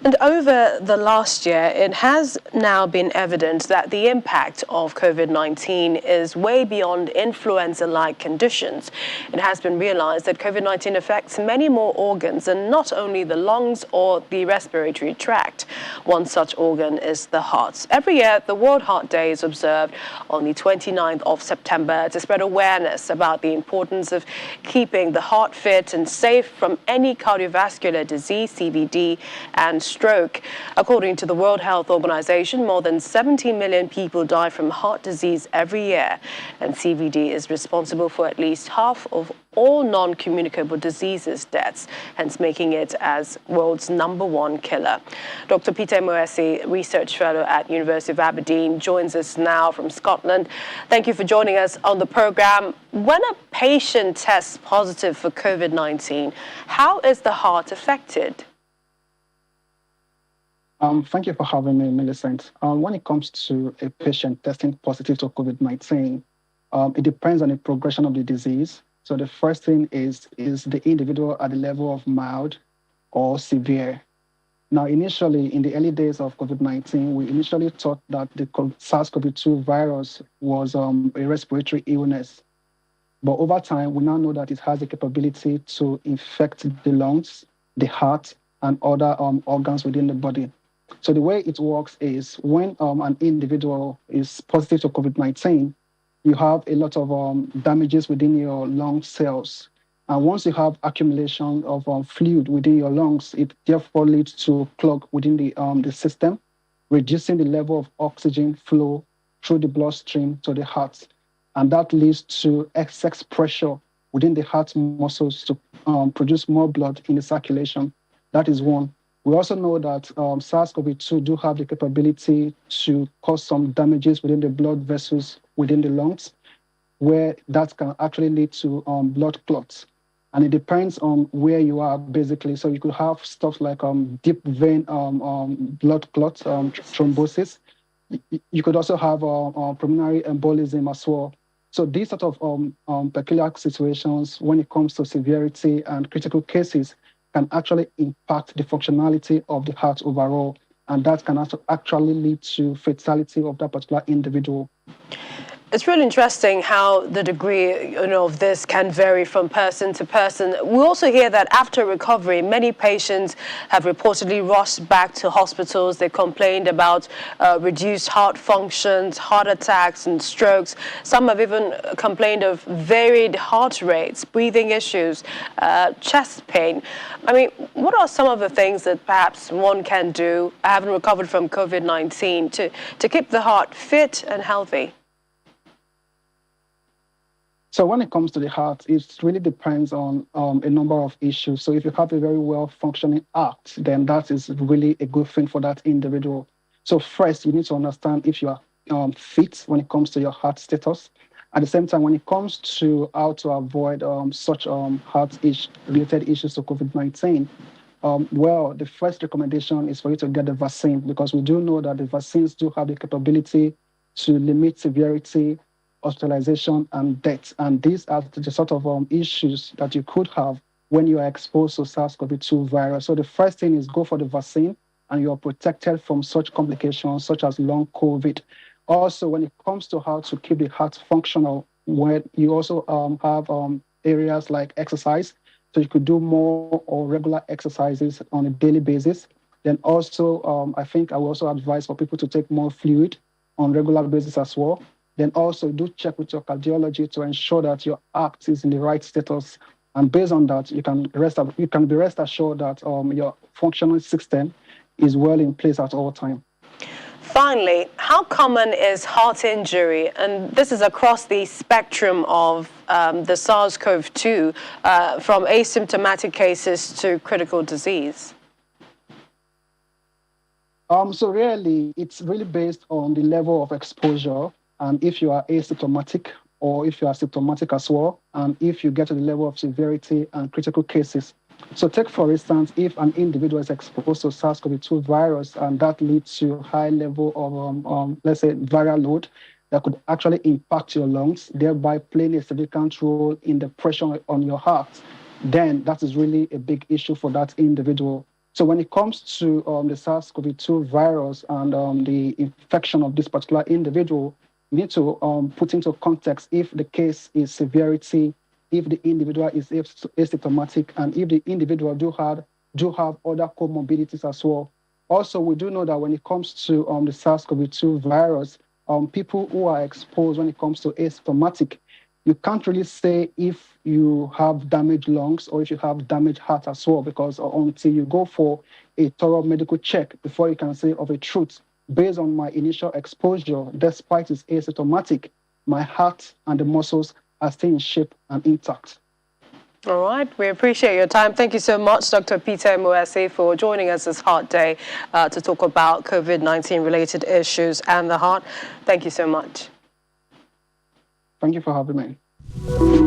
And over the last year, it has now been evident that the impact of COVID-19 is way beyond influenza-like conditions. It has been realized that COVID-19 affects many more organs and not only the lungs or the respiratory tract. One such organ is the heart. Every year, the World Heart Day is observed on the 29th of September to spread awareness about the importance of keeping the heart fit and safe from any cardiovascular disease, CVD, and stroke. According to the World Health Organization, more than 70 million people die from heart disease every year, and CVD is responsible for at least half of all non-communicable diseases deaths, hence making it as world's #1 killer. Dr. Peter Moesi, Research Fellow at University of Aberdeen, joins us now from Scotland. Thank you for joining us on the program. When a patient tests positive for COVID-19, how is the heart affected? Thank you for having me, Millicent. When it comes to a patient testing positive to COVID-19, it depends on the progression of the disease. So the first thing is the individual at the level of mild or severe. Now, initially, in the early days of COVID-19, we initially thought that the SARS-CoV-2 virus was a respiratory illness. But over time, we now know that it has the capability to infect the lungs, the heart, and other organs within the body. So the way it works is when an individual is positive to COVID-19, you have a lot of damages within your lung cells. And once you have accumulation of fluid within your lungs, it therefore leads to clog within the system, reducing the level of oxygen flow through the bloodstream to the heart. And that leads to excess pressure within the heart muscles to produce more blood in the circulation. That is one. We also know that SARS-CoV-2 do have the capability to cause some damages within the blood vessels within the lungs, where that can actually lead to blood clots. And it depends on where you are, basically. So you could have stuff like deep vein blood clots, thrombosis. You could also have pulmonary embolism as well. So these sort of peculiar situations, when it comes to severity and critical cases, can actually impact the functionality of the heart overall, and that can also actually lead to fatality of that particular individual. It's really interesting how the degree of this can vary from person to person. We also hear that after recovery, many patients have reportedly rushed back to hospitals. They complained about reduced heart functions, heart attacks, and strokes. Some have even complained of varied heart rates, breathing issues, chest pain. I mean, what are some of the things that perhaps one can do, having recovered from COVID-19, to keep the heart fit and healthy? So when it comes to the heart, it really depends on a number of issues. So if you have a very well-functioning heart, then that is really a good thing for that individual. So first, you need to understand if you are fit when it comes to your heart status. At the same time, when it comes to how to avoid such heart-related issues to COVID-19, well, the first recommendation is for you to get the vaccine, because we do know that the vaccines do have the capability to limit severity, hospitalization, and death. And these are the sort of issues that you could have when you are exposed to SARS-CoV-2 virus. So the first thing is go for the vaccine, and you are protected from such complications such as long COVID. Also, when it comes to how to keep the heart functional, where you also have areas like exercise, so you could do more or regular exercises on a daily basis. Then also, I think I will also advise for people to take more fluid on regular basis as well. Then also do check with your cardiology to ensure that your heart is in the right status. And based on that, you can be rest assured that your functional system is well in place at all times. Finally, how common is heart injury? And this is across the spectrum of the SARS-CoV-2, from asymptomatic cases to critical disease. So really, it's really based on the level of exposure, and if you are asymptomatic or if you are symptomatic as well, and if you get to the level of severity and critical cases. So take, for instance, if an individual is exposed to SARS-CoV-2 virus and that leads to high level of, let's say, viral load that could actually impact your lungs, thereby playing a significant role in the pressure on your heart, then that is really a big issue for that individual. So when it comes to the SARS-CoV-2 virus and the infection of this particular individual, you need to put into context if the case is severity, if the individual is asymptomatic, and if the individual do have other comorbidities as well. Also, we do know that when it comes to the SARS-CoV-2 virus, people who are exposed when it comes to asymptomatic, you can't really say if you have damaged lungs or if you have damaged heart as well, because until you go for a thorough medical check before you can say of a truth, based on my initial exposure, despite it's asymptomatic, my heart and the muscles are still in shape and intact. All right, we appreciate your time. Thank you so much, Dr. Peter Moesi, for joining us this Heart Day to talk about COVID-19 related issues and the heart. Thank you so much. Thank you for having me.